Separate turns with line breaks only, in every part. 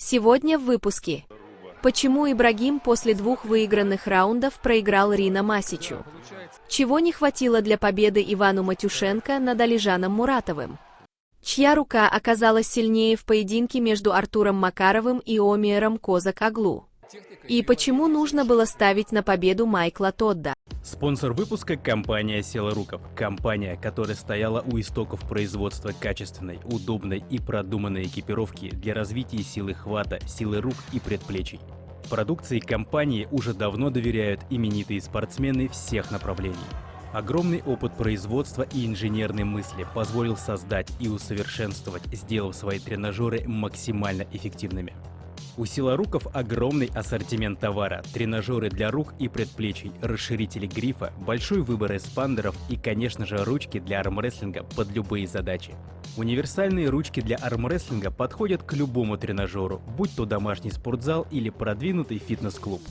Сегодня в выпуске. Почему Ибрагим после 2 выигранных раундов проиграл Рина Масичу? Чего не хватило для победы Ивану Матюшенко над Алижаном Муратовым? Чья рука оказалась сильнее в поединке между Артуром Макаровым и Омиером Козак-Аглу? И почему нужно было ставить на победу Майкла Тодда?
Спонсор выпуска – компания Силаруков. Компания, которая стояла у истоков производства качественной, удобной и продуманной экипировки для развития силы хвата, силы рук и предплечий. Продукции компании уже давно доверяют именитые спортсмены всех направлений. Огромный опыт производства и инженерной мысли позволил создать и усовершенствовать, сделав свои тренажеры максимально эффективными. У Силаруков огромный ассортимент товара, тренажеры для рук и предплечий, расширители грифа, большой выбор эспандеров и, конечно же, ручки для армрестлинга под любые задачи. Универсальные ручки для армрестлинга подходят к любому тренажеру, будь то домашний спортзал или продвинутый фитнес-клуб.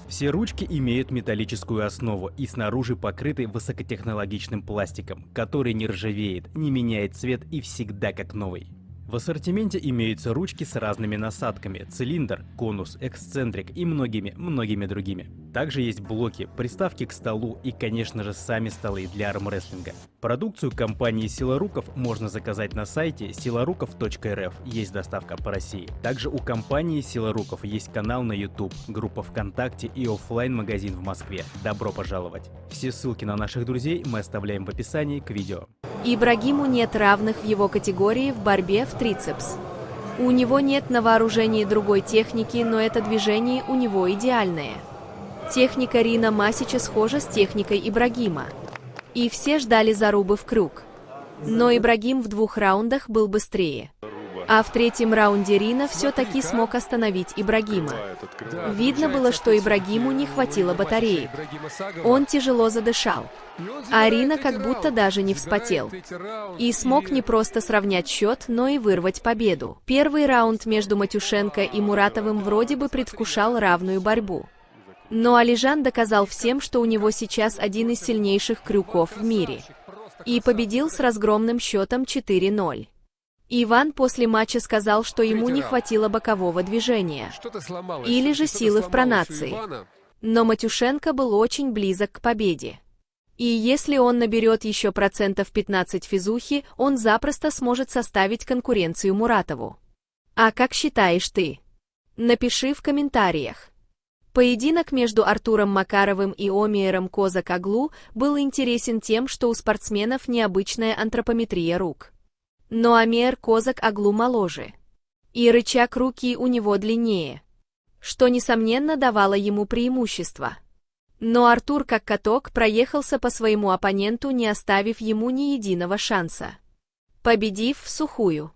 Все ручки имеют металлическую основу и снаружи покрыты высокотехнологичным пластиком, который не ржавеет, не меняет цвет и всегда как новый. В ассортименте имеются ручки с разными насадками, цилиндр, конус, эксцентрик и многими другими. Также есть блоки, приставки к столу и, конечно же, сами столы для армрестлинга. Продукцию компании Силаруков можно заказать на сайте silarukov.rf, есть доставка по России. Также у компании Силаруков есть канал на YouTube, группа ВКонтакте и оффлайн-магазин в Москве. Добро пожаловать! Все ссылки на наших друзей мы оставляем в описании к видео.
Ибрагиму нет равных в его категории в борьбе в трицепс. У него нет на вооружении другой техники, но это движение у него идеальное. Техника Рина Масича схожа с техникой Ибрагима. И все ждали зарубы в круг. Но Ибрагим в 2 раундах был быстрее. А в 3-м раунде Рина все-таки смог остановить Ибрагима. Видно было, что Ибрагиму не хватило батареек. Он тяжело задышал. А Рина как будто даже не вспотел. И смог не просто сравнять счет, но и вырвать победу. Первый раунд между Матюшенко и Муратовым вроде бы предвкушал равную борьбу. Но Алижан доказал всем, что у него сейчас один из сильнейших крюков в мире. И победил с разгромным счетом 4-0. Иван после матча сказал, что ему не хватило бокового движения. Или же силы в пронации. Но Матюшенко был очень близок к победе. И если он наберет еще 15% физухи, он запросто сможет составить конкуренцию Муратову. А как считаешь ты? Напиши в комментариях. Поединок между Артуром Макаровым и Омиером Козак-Аглу был интересен тем, что у спортсменов необычная антропометрия рук. Но Омиер Козак-Аглу моложе. И рычаг руки у него длиннее, что, несомненно, давало ему преимущество. Но Артур, как каток, проехался по своему оппоненту, не оставив ему ни единого шанса, победив в сухую.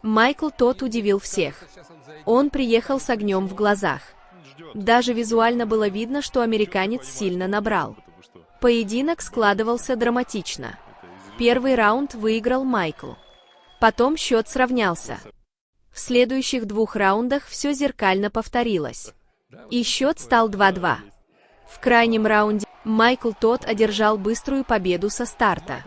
Майкл Тодд удивил всех. Он приехал с огнем в глазах. Даже визуально было видно, что американец сильно набрал. Поединок складывался драматично. Первый раунд выиграл Майкл. Потом счет сравнялся. В следующих 2 раундах все зеркально повторилось. И счет стал 2-2. В крайнем раунде Майкл Тодд одержал быструю победу со старта.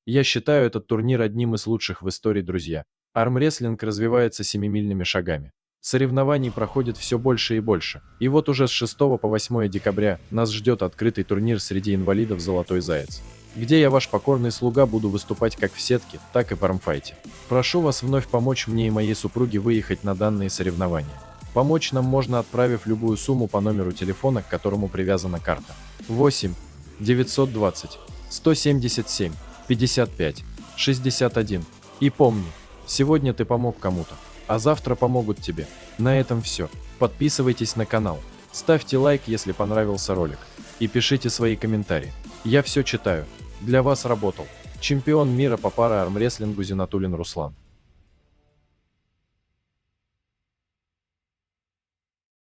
Я считаю этот турнир одним из лучших в истории, друзья. Армрестлинг развивается семимильными шагами. Соревнований проходит все больше и больше. И вот уже с 6 по 8 декабря нас ждет открытый турнир среди инвалидов «Золотой заяц», где я, ваш покорный слуга, буду выступать как в сетке, так и в армфайте. Прошу вас вновь помочь мне и моей супруге выехать на данные соревнования. Помочь нам можно, отправив любую сумму по номеру телефона, к которому привязана карта. 8 920 177 55 61. И помни, сегодня ты помог кому-то, а завтра помогут тебе. На этом все. Подписывайтесь на канал, ставьте лайк, если понравился ролик, и пишите свои комментарии. Я все читаю. Для вас работал чемпион мира по пара-армрестлингу Зинатуллин Руслан.